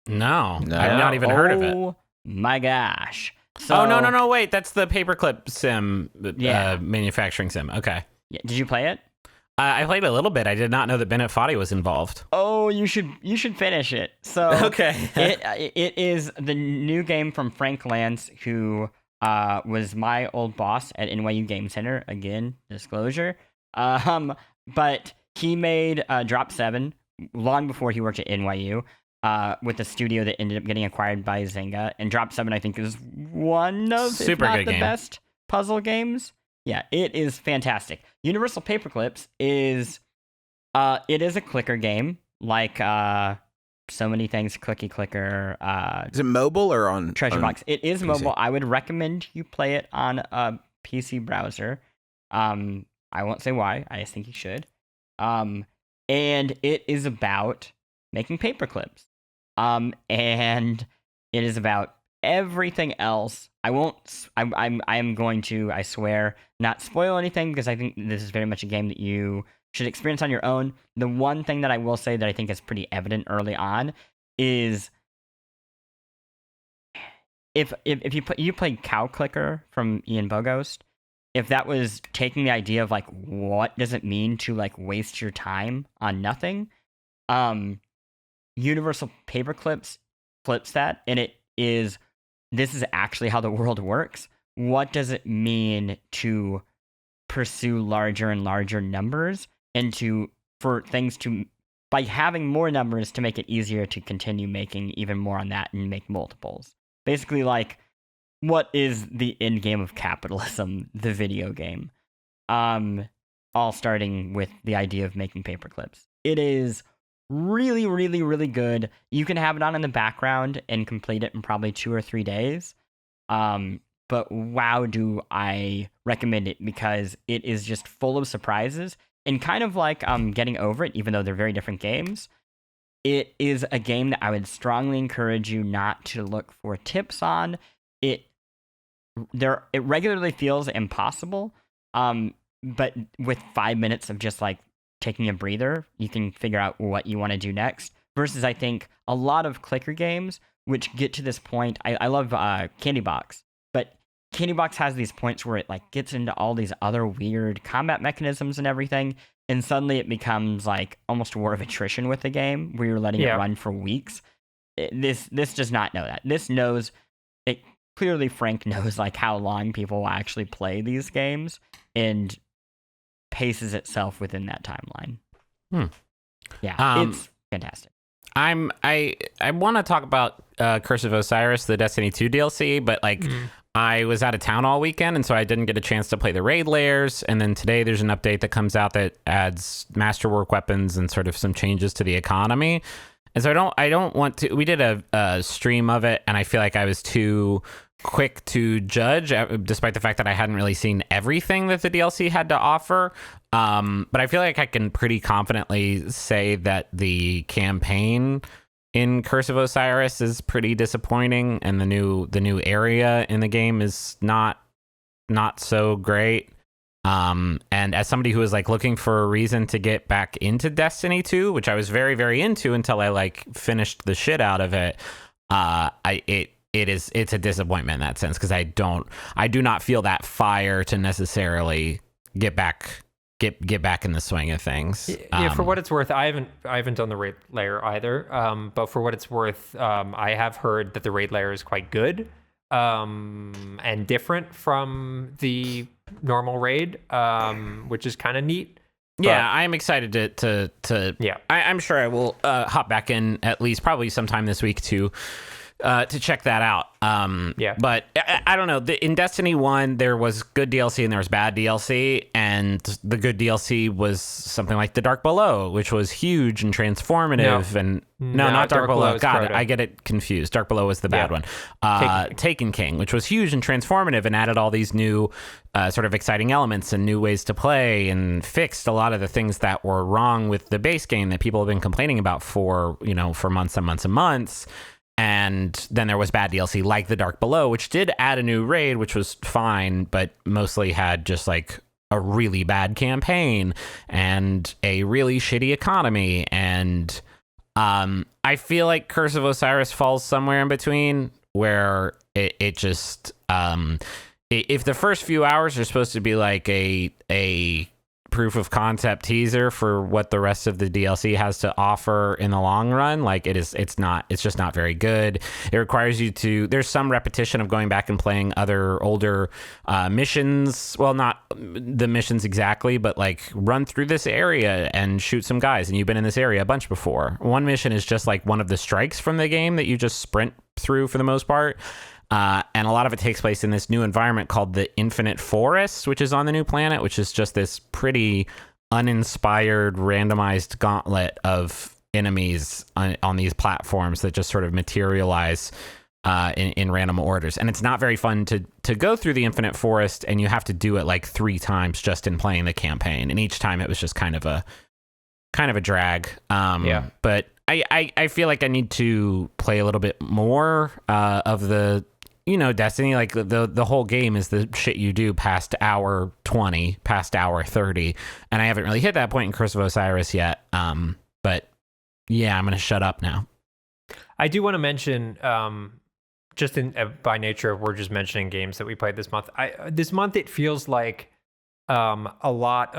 No. I've not even heard of it. Oh my gosh. So, no, wait, that's the Paperclip sim, manufacturing sim. Okay. Yeah, did you play it? I played a little bit. I did not know that Bennett Foddy was involved. Oh, you should finish it. So okay, it is the new game from Frank Lance, who was my old boss at NYU Game Center. Again, disclosure. But he made Drop 7 long before he worked at NYU, with a studio that ended up getting acquired by Zynga. And Drop 7, I think, is one of, if not the best puzzle games. Yeah, it is fantastic. Universal Paperclips is it is a clicker game, like so many things, clicky clicker. Is it mobile or on Treasure Box? It is PC? Mobile. I would recommend you play it on a PC browser. I won't say why. I just think you should. And it is about making paperclips. And it is about everything else. I am going to, I swear, not spoil anything, because I think this is very much a game that you should experience on your own. The one thing that I will say that I think is pretty evident early on is if you played Cow Clicker from Ian Bogost, if that was taking the idea of like, what does it mean to like waste your time on nothing, Universal Paperclips flips that, and this is actually how the world works. What does it mean to pursue larger and larger numbers, and for things to, by having more numbers, to make it easier to continue making even more on that and make multiples? Basically, like, what is the end game of capitalism, the video game? All starting with the idea of making paperclips. It is really, really, really good. You can have it on in the background and complete it in probably 2 or 3 days. But wow, do I recommend it, because it is just full of surprises, and kind of like Getting Over It, even though they're very different games. It is a game that I would strongly encourage you not to look for tips on. It regularly feels impossible, but with 5 minutes of just like taking a breather, you can figure out what you want to do next. Versus, I think, a lot of clicker games, which get to this point. I love Candy Box, but Candy Box has these points where it like gets into all these other weird combat mechanisms and everything, and suddenly it becomes like almost a war of attrition with the game, where you're letting it run for weeks. This does not know that. This knows it. Clearly, Frank knows like how long people will actually play these games, and paces itself within that timeline. Yeah, it's fantastic. I want to talk about Curse of Osiris, the Destiny 2 DLC, but like I was out of town all weekend, and so I didn't get a chance to play the raid layers. And then today there's an update that comes out that adds masterwork weapons and sort of some changes to the economy. And so I don't want to. We did a stream of it, and I feel like I was too quick to judge, despite the fact that I hadn't really seen everything that the DLC had to offer. But I feel like I can pretty confidently say that the campaign in Curse of Osiris is pretty disappointing, and the new area in the game is not so great. And as somebody who was like looking for a reason to get back into Destiny 2, which I was very, very into until I like finished the shit out of it, it's a disappointment in that sense because I do not feel that fire to necessarily get back in the swing of things. Yeah, for what it's worth, I haven't done the raid layer either. But for what it's worth, I have heard that the raid layer is quite good, and different from the normal raid, which is kind of neat. Yeah, I'm excited to yeah. I'm sure I will hop back in at least probably sometime this week to check that out. Yeah. But I don't know. In Destiny 1, there was good DLC and there was bad DLC. And the good DLC was something like The Dark Below, which was huge and transformative. No, not Dark Below. God, I get it confused. Dark Below was the bad one. Taken King, which was huge and transformative and added all these new sort of exciting elements and new ways to play and fixed a lot of the things that were wrong with the base game that people have been complaining about for months and months and months. And then there was bad DLC like The Dark Below, which did add a new raid, which was fine, but mostly had just like a really bad campaign and a really shitty economy. And I feel like Curse of Osiris falls somewhere in between where it just... if the first few hours are supposed to be like a proof of concept teaser for what the rest of the DLC has to offer in the long run, like it's just not very good. It requires you to, there's some repetition of going back and playing other older missions. Well, not the missions exactly, but like run through this area and shoot some guys. And you've been in this area a bunch before. One mission is just like one of the strikes from the game that you just sprint through for the most part. And a lot of it takes place in this new environment called the Infinite Forest, which is on the new planet, which is just this pretty uninspired, randomized gauntlet of enemies on these platforms that just sort of materialize in random orders. And it's not very fun to go through the Infinite Forest, and you have to do it like 3 times just in playing the campaign. And each time it was just kind of a drag. But I feel like I need to play a little bit more of the Destiny, like the whole game is the shit you do past hour 20, past hour 30. And I haven't really hit that point in Curse of Osiris yet. But yeah, I'm going to shut up now. I do want to mention, just by nature of we're just mentioning games that we played this month. This month it feels like a lot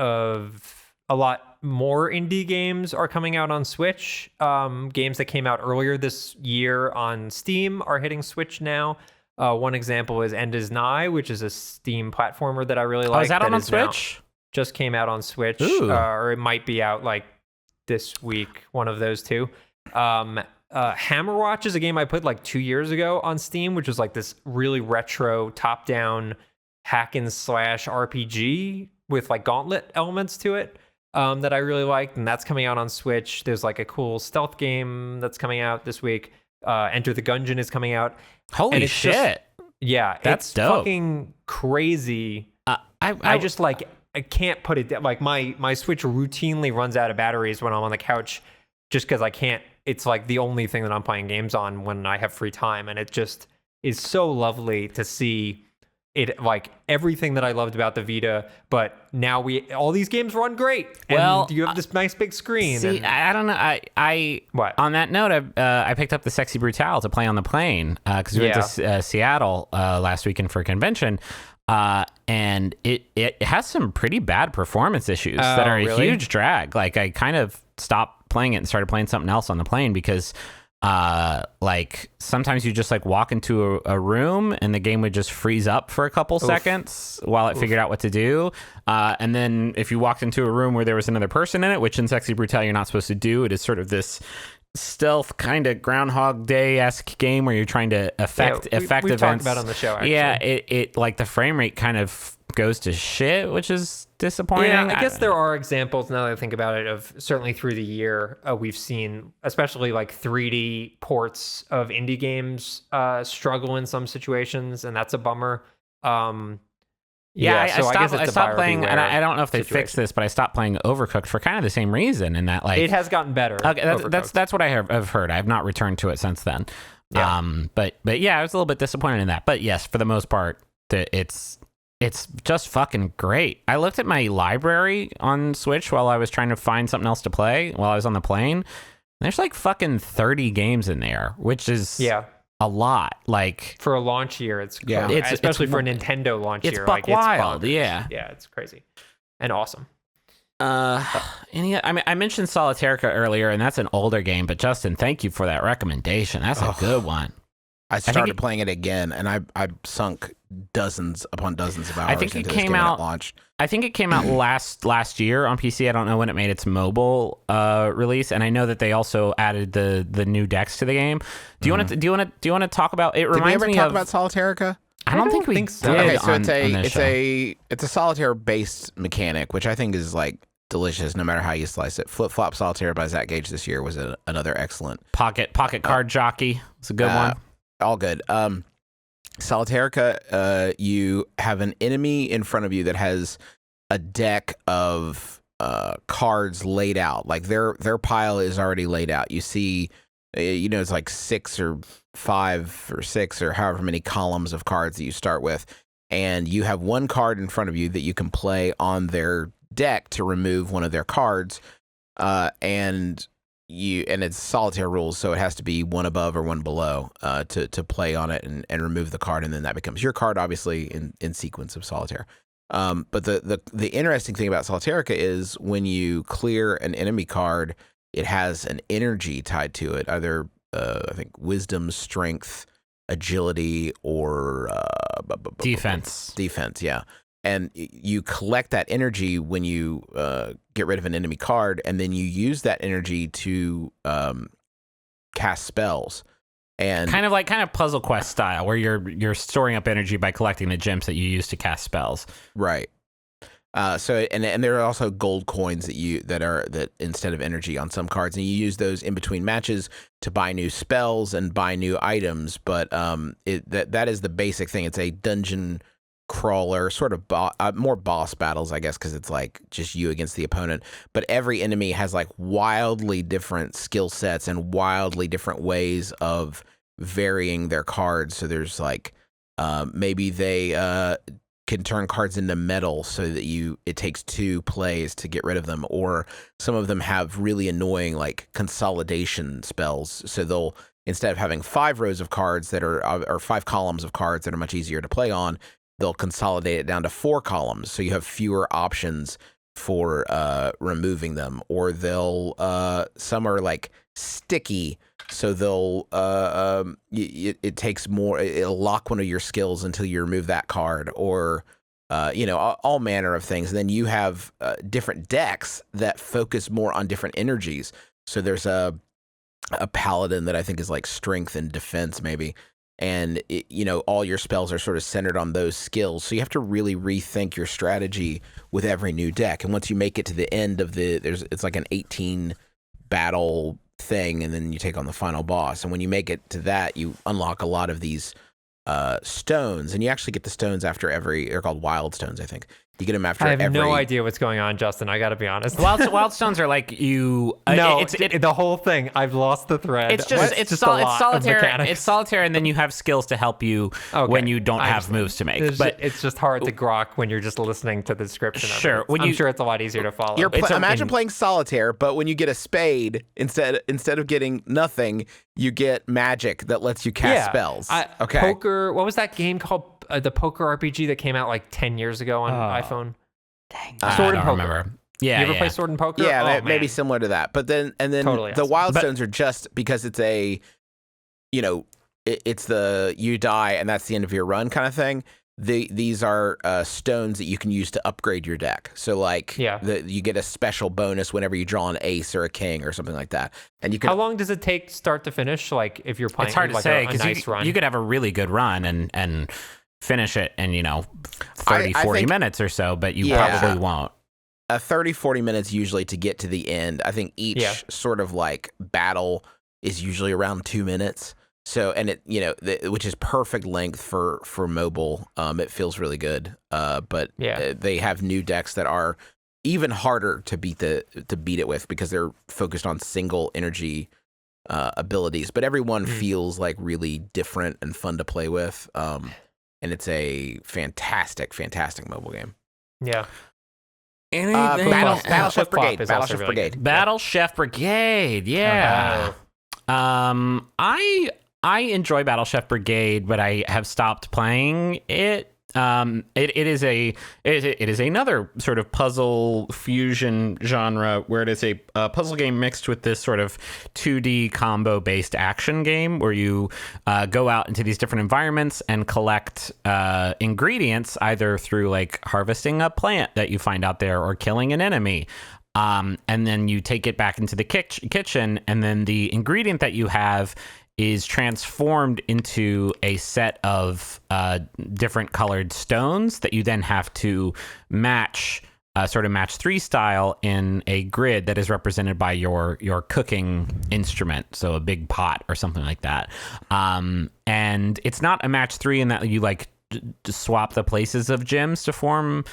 more indie games are coming out on Switch. Games that came out earlier this year on Steam are hitting Switch now. One example is End Is Nigh, which is a Steam platformer that I really like. Oh, is that on Switch? Just came out on Switch, or it might be out like this week, one of those two. Hammerwatch is a game I played like 2 years ago on Steam, which was like this really retro top-down hack and slash RPG with like gauntlet elements to it. That I really liked, and that's coming out on Switch. There's like a cool stealth game that's coming out this week. Enter the Gungeon is coming out. Holy shit! That's dope. Fucking crazy. I just like I can't put it down. Like my Switch routinely runs out of batteries when I'm on the couch, just because I can't. It's like the only thing that I'm playing games on when I have free time, and it just is so lovely to see. It like everything that I loved about the Vita, but now all these games run great. And you have this nice big screen. See, I don't know. I what? On that note, I picked up the Sexy Brutale to play on the plane because we went to Seattle last weekend for a convention, and it has some pretty bad performance issues that are a huge drag. Like I kind of stopped playing it and started playing something else on the plane because. Like sometimes you just like walk into a room and the game would just freeze up for a couple seconds while it figured out what to do. And then if you walked into a room where there was another person in it, which in Sexy Brutale you're not supposed to do, it is sort of this stealth kind of Groundhog Day-esque game where you're trying to affect we've events. Talked about it on the show. Actually. Yeah, it like the frame rate kind of goes to shit, which is disappointing. Yeah, I guess there are examples now that I think about it of certainly through the year we've seen, especially like 3D ports of indie games struggle in some situations, and that's a bummer. I stopped playing, and I don't know if they fixed this, but I stopped playing Overcooked for kind of the same reason, in that like it has gotten better. Okay, that's what I have heard. I have not returned to it since then. Yeah. But yeah, I was a little bit disappointed in that. But yes, for the most part, it's just fucking great. I looked at my library on Switch while I was trying to find something else to play while I was on the plane. There's like fucking 30 games in there, which is a lot. Like for a launch year, it's Yeah. crazy. It's especially for a Nintendo launch it's year. buck wild. Yeah. It's crazy and awesome. I mentioned Solitairica earlier, and that's an older game. But Justin, thank you for that recommendation. That's a good one. I started playing it again, and I sunk dozens upon dozens of hours. I think it into came this game when out. it launched. I think it came out last year on PC. I don't know when it made its mobile release, and I know that they also added the new decks to the game. Do you want to talk about it? Did we Reminds ever me talk of about Solitairica? I don't think we think so. did. Okay, so on this show. it's a solitaire based mechanic, which I think is like delicious no matter how you slice it. Flip Flop Solitaire by Zach Gage this year was another excellent pocket card jockey. It's a good one. All good. Solitairica, you have an enemy in front of you that has a deck of cards laid out. Like their pile is already laid out. You see, it's like 6 or 5 or 6 or however many columns of cards that you start with, and you have one card in front of you that you can play on their deck to remove one of their cards, and it's solitaire rules, so it has to be one above or one below to play on it and remove the card, and then that becomes your card, obviously in sequence of solitaire. But the interesting thing about Solitairica is when you clear an enemy card, it has an energy tied to it, either I think wisdom, strength, agility, or defense. Defense, yeah. And you collect that energy when you get rid of an enemy card, and then you use that energy to cast spells. And kind of Puzzle Quest style, where you're storing up energy by collecting the gems that you use to cast spells. Right. So there are also gold coins that instead of energy on some cards, and you use those in between matches to buy new spells and buy new items. But that is the basic thing. It's a dungeon crawler, sort of more boss battles, I guess, because it's like just you against the opponent. But every enemy has like wildly different skill sets and wildly different ways of varying their cards. So there's like maybe they can turn cards into metal so that it takes 2 plays to get rid of them, or some of them have really annoying like consolidation spells. So they'll, instead of having 5 rows of cards that are or 5 columns of cards that are much easier to play on, they'll consolidate it down to 4 columns, so you have fewer options for removing them. Or they'll some are like sticky, so they'll it takes more. It'll lock one of your skills until you remove that card, or all manner of things. And then you have different decks that focus more on different energies. So there's a paladin that I think is like strength and defense maybe. And all your spells are sort of centered on those skills. So you have to really rethink your strategy with every new deck. And once you make it to the end of it's like an 18 battle thing, and then you take on the final boss. And when you make it to that, you unlock a lot of these stones, and you actually get the stones after they're called wild stones, I think. You get them after I have no idea what's going on, Justin. I got to be honest. Wild stones are like you. No, the whole thing. I've lost the thread. It's solitaire. It's solitaire, and then you have skills to help you when you don't have moves to make. It's just hard to grok when you're just listening to the description. Sure, I'm sure it's a lot easier to follow. Imagine playing solitaire, but when you get a spade, instead of getting nothing, you get magic that lets you cast spells. Poker. What was that game called? The poker RPG that came out like 10 years ago on iPhone. Dang. Sword and Poker. Remember. Yeah. You ever play Sword and Poker? Yeah, maybe similar to that. But then Totally the awesome. wild stones are just because it's it's the you die and that's the end of your run kind of thing. These are stones that you can use to upgrade your deck. So you get a special bonus whenever you draw an ace or a king or something like that. And you can. How long does it take start to finish? Like if you're playing, it's hard to say because nice you could have a really good run and finish it in 40 minutes or so, but you probably won't. 30-40 minutes usually to get to the end. I think each sort of like battle is usually around 2 minutes. So, and it which is perfect length for mobile. It feels really good. But they have new decks that are even harder to beat it with, because they're focused on single energy abilities. But everyone feels like really different and fun to play with. And it's a fantastic, fantastic mobile game. Yeah. Battleship Brigade. Battleship Brigade. Battleship Brigade. Yeah. I enjoy Battle Chef Brigade, but I have stopped playing it. It is another sort of puzzle fusion genre where it is a puzzle game mixed with this sort of 2D combo based action game where you go out into these different environments and collect ingredients either through like harvesting a plant that you find out there or killing an enemy. And then you take it back into the kitchen, and then the ingredient that you have is transformed into a set of different colored stones that you then have to match, sort of match 3 style in a grid that is represented by your cooking instrument, so a big pot or something like that. And it's not a match 3 in that you like swap the places of gems to form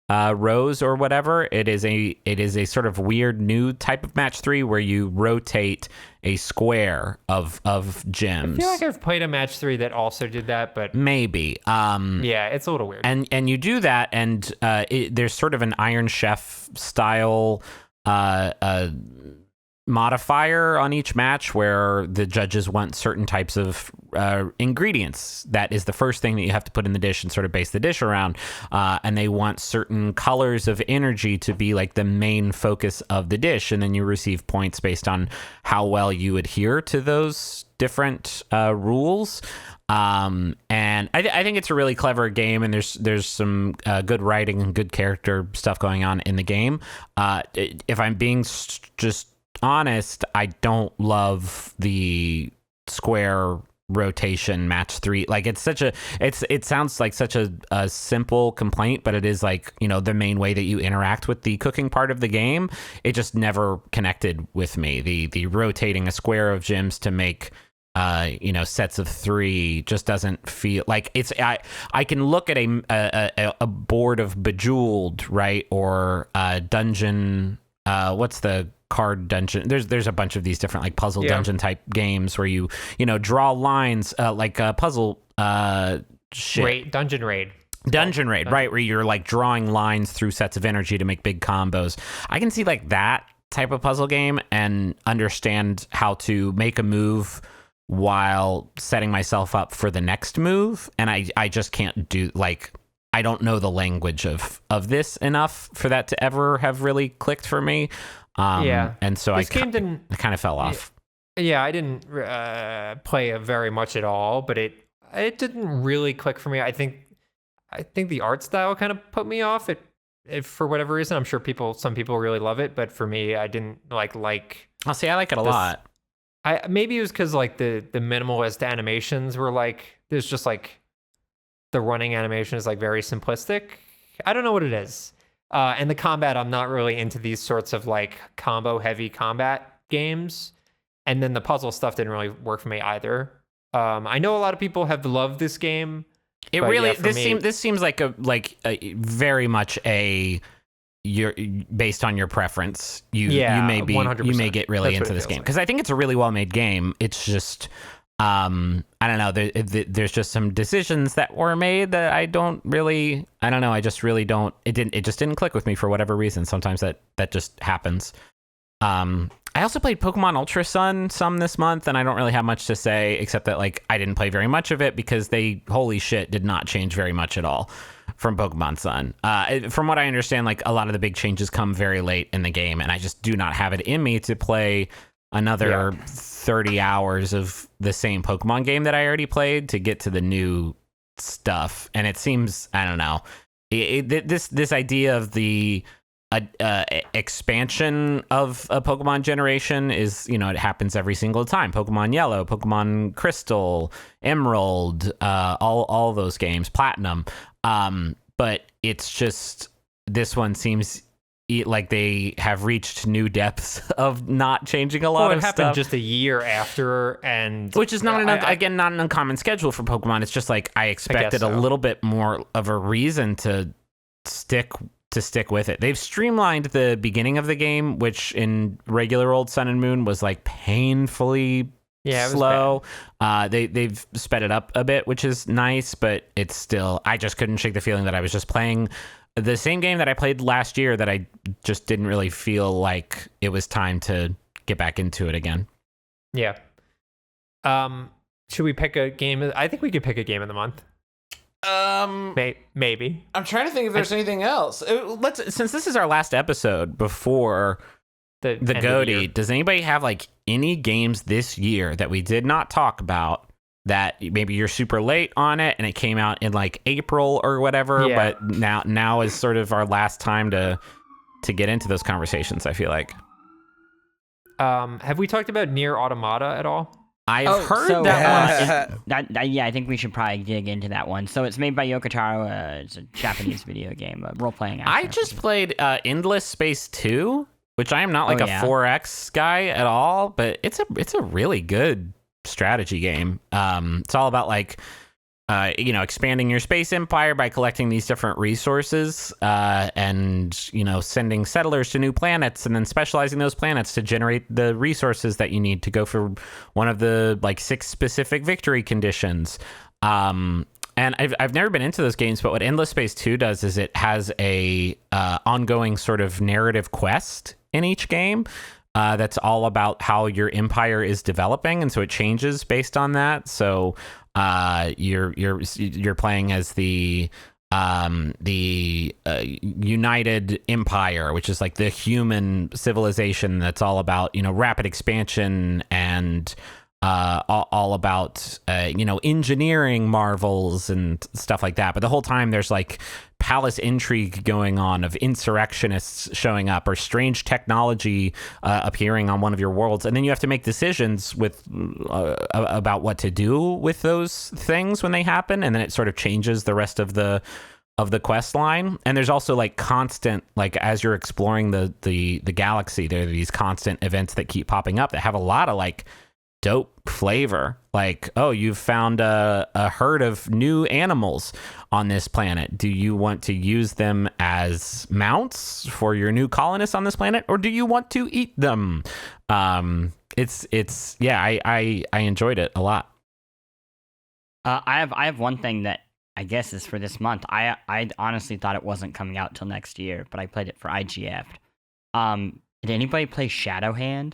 rows or whatever. It is a sort of weird new type of match 3 where you rotate a square of gems. I feel like I've played a match 3 that also did that, but maybe. Yeah, it's a little weird. And you do that, and there's sort of an Iron Chef style modifier on each match where the judges want certain types of ingredients. That is the first thing that you have to put in the dish and sort of base the dish around. And they want certain colors of energy to be like the main focus of the dish. And then you receive points based on how well you adhere to those different rules. And I think it's a really clever game, and there's some good writing and good character stuff going on in the game. If I'm being just honest, I don't love the square rotation match 3. Like it sounds like such a simple complaint, but it is like, you know, the main way that you interact with the cooking part of the game. It just never connected with me. The rotating a square of gems to make sets of 3 just doesn't feel like it's. I can look at a board of Bejeweled, right, or dungeon. What's the card dungeon? There's a bunch of these different like puzzle dungeon type games where you draw lines like a puzzle Dungeon Raid, right, where you're like drawing lines through sets of energy to make big combos. I can see like that type of puzzle game and understand how to make a move while setting myself up for the next move, and I just can't do, like, I don't know the language of this enough for that to ever have really clicked for me. And so I kind of fell off. Yeah, I didn't play it very much at all, but it didn't really click for me. I think the art style kind of put me off. It for whatever reason. I'm sure some people really love it, but for me, I didn't like. I'll say I like it a lot. Maybe it was because like the minimalist animations were like, there's just like the running animation is like very simplistic. I don't know what it is. And the combat, I'm not really into these sorts of like combo heavy combat games. And then the puzzle stuff didn't really work for me either. I know a lot of people have loved this game. It really, this seems like a very much you're based on your preference. You may 100%. Get really into this game because I think it's a really well made game. It's just I don't know. There's just some decisions that were made that I don't really. I don't know. I just really don't. It just didn't click with me for whatever reason. Sometimes that just happens. I also played Pokemon Ultra Sun some this month, and I don't really have much to say except that like I didn't play very much of it because they holy shit did not change very much at all from Pokemon Sun. From what I understand, like a lot of the big changes come very late in the game, and I just do not have it in me to play another 30 hours of the same Pokemon game that I already played to get to the new stuff. And it seems, I don't know, this idea of the expansion of a Pokemon generation is, it happens every single time. Pokemon Yellow, Pokemon Crystal, Emerald, all those games, Platinum. But it's just, this one seems like they have reached new depths of not changing a lot of stuff. It happened just a year after, and which is not an uncommon schedule for Pokemon. It's just like I expected a little bit more of a reason to stick with it. They've streamlined the beginning of the game, which in regular old Sun and Moon was like painfully slow. They've sped it up a bit, which is nice, but it's still, I just couldn't shake the feeling that I was just playing the same game that I played last year, that I just didn't really feel like it was time to get back into it again. Yeah. Should we pick a game? I think we could pick a game of the month. Maybe. I'm trying to think if there's anything else. Since this is our last episode before the GOTY, does anybody have like any games this year that we did not talk about that maybe you're super late on it and it came out in like April or whatever, but now is sort of our last time to get into those conversations, I feel like. Have we talked about Nier Automata at all? I've heard that one. Yeah, I think we should probably dig into that one. So it's made by Yoko Taro. It's a Japanese video game, a role-playing action. I just played Endless Space 2, which I am not like a 4X guy at all, but it's a really good strategy game. It's all about like expanding your space empire by collecting these different resources and sending settlers to new planets and then specializing those planets to generate the resources that you need to go for one of the like 6 specific victory conditions. And I've never been into those games, but what Endless Space 2 does is it has a ongoing sort of narrative quest in each game. That's all about how your empire is developing, and so it changes based on that. So you're playing as the United Empire, which is like the human civilization that's all about rapid expansion and all about engineering marvels and stuff like that. But the whole time there's like palace intrigue going on of insurrectionists showing up or strange technology appearing on one of your worlds, and then you have to make decisions with about what to do with those things when they happen, and then it sort of changes the rest of the quest line. And there's also like constant, like as you're exploring the galaxy, there are these constant events that keep popping up that have a lot of like dope flavor. Like, oh, you've found a herd of new animals on this planet. Do you want to use them as mounts for your new colonists on this planet, or do you want to eat them? I enjoyed it a lot. I have one thing that I guess is for this month. I honestly thought it wasn't coming out till next year, but I played it for IGF. Did anybody play Shadowhand?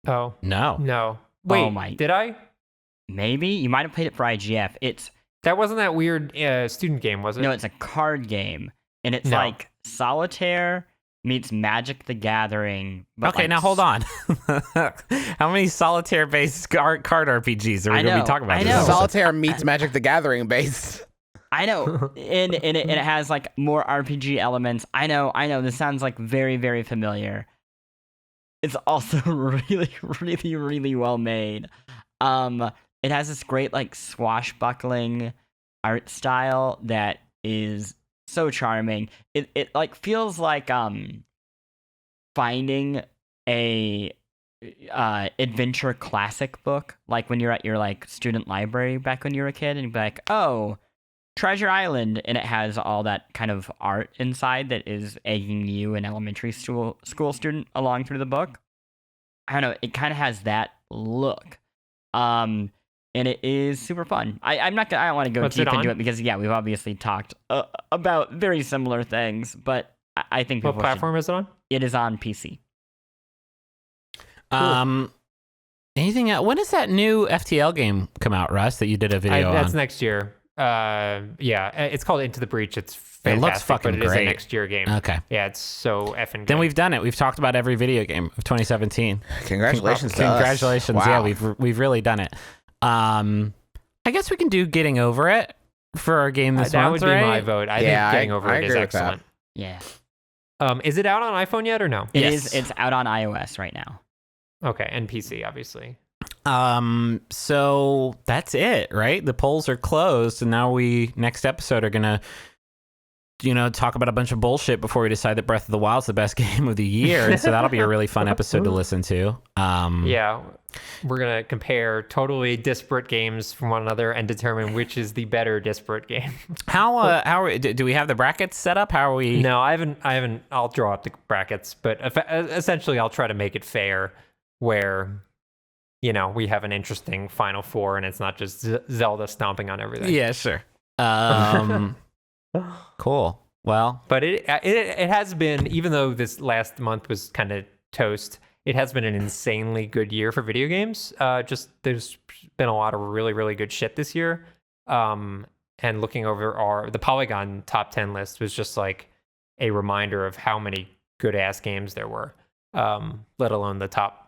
Oh no. Wait, did I? Maybe you might have played it for IGF. That wasn't that weird student game, was it? No, it's a card game, and it's like Solitaire meets Magic the Gathering. But okay, now hold on. How many Solitaire-based card RPGs are we going to be talking about? I know. Solitaire meets Magic the Gathering based. I know, and it has like more RPG elements. I know. This sounds like very, very familiar. It's also really, really, really well made. It has this great like swashbuckling art style that is so charming. It like feels like finding a adventure classic book, like when you're at your like student library back when you were a kid, and you'd be like, oh, Treasure Island, and it has all that kind of art inside that is egging you, an elementary school student, along through the book. I don't know, it kind of has that look. And it is super fun. I don't want to go deep into it because we've obviously talked about very similar things, but I think what platform is it on? It is on PC. Cool. Anything else? When does that new FTL game come out, Russ, that you did a video on? That's next year. It's called Into the Breach. It's fantastic, it looks fucking but it great. Is a next year game. Okay. Yeah, it's so effing good. Then we've done it. We've talked about every video game of 2017. Congratulations! Congratulations! Wow. Yeah, we've really done it. I guess we can do Getting Over It for our game this month, That would right? be my vote. I think Getting Over It is excellent. Yeah. Is it out on iPhone yet or no? It is. It's out on iOS right now. Okay, and PC obviously. So that's it, right? The polls are closed, and now next episode are gonna talk about a bunch of bullshit before we decide that Breath of the Wild is the best game of the year. And so that'll be a really fun episode to listen to. Yeah, we're gonna compare totally disparate games from one another and determine which is the better disparate game. Do we have the brackets set up? How are we? No, I haven't. I'll draw up the brackets, but essentially I'll try to make it fair, where we have an interesting Final Four, and it's not just Zelda stomping on everything. Yeah, sure. Cool. Well, but it has been, even though this last month was kind of toast, it has been an insanely good year for video games. Just there's been a lot of really, really good shit this year. And looking over the Polygon top 10 list was just like a reminder of how many good ass games there were. Let alone the top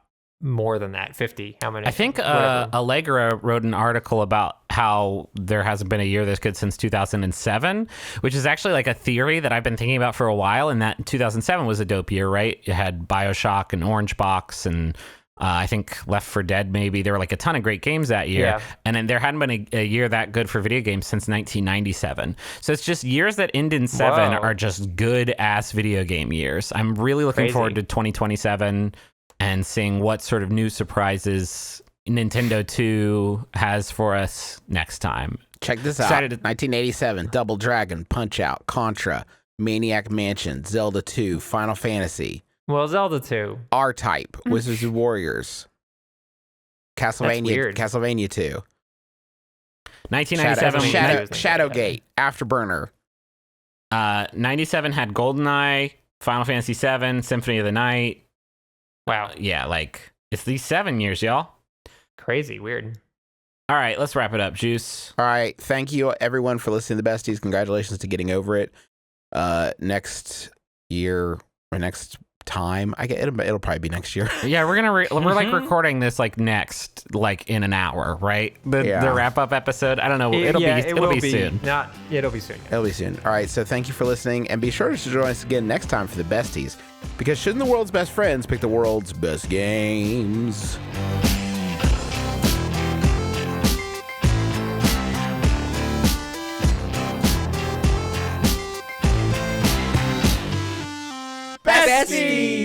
more than that, 50. How many? I think Allegra wrote an article about how there hasn't been a year this good since 2007, which is actually like a theory that I've been thinking about for a while. And that 2007 was a dope year, right? You had BioShock and Orange Box and I think Left 4 Dead, maybe. There were like a ton of great games that year. Yeah. And then there hadn't been a year that good for video games since 1997. So it's just years that end in 7 are just good ass video game years. I'm really looking forward to 2027 and seeing what sort of new surprises Nintendo 2 has for us next time. Check this out. 1987, Double Dragon, Punch-Out, Contra, Maniac Mansion, Zelda 2, Final Fantasy. Well, Zelda 2. R-Type, Wizards and Warriors. Castlevania 2. 1997. Shadowgate, Afterburner. 97 had GoldenEye, Final Fantasy 7, Symphony of the Night. Wow. Yeah, like, it's these 7 years, y'all. Crazy. Weird. All right, let's wrap it up, Juice. All right. Thank you, everyone, for listening to the Besties. Congratulations to getting over it. Next year, or next time, it'll probably be next year. Yeah, we're like recording this like next, like in an hour, right? The wrap up episode. I don't know. It'll be soon. It'll be soon. It'll be soon. All right. So thank you for listening, and be sure to join us again next time for the Besties, because shouldn't the world's best friends pick the world's best games? Besties!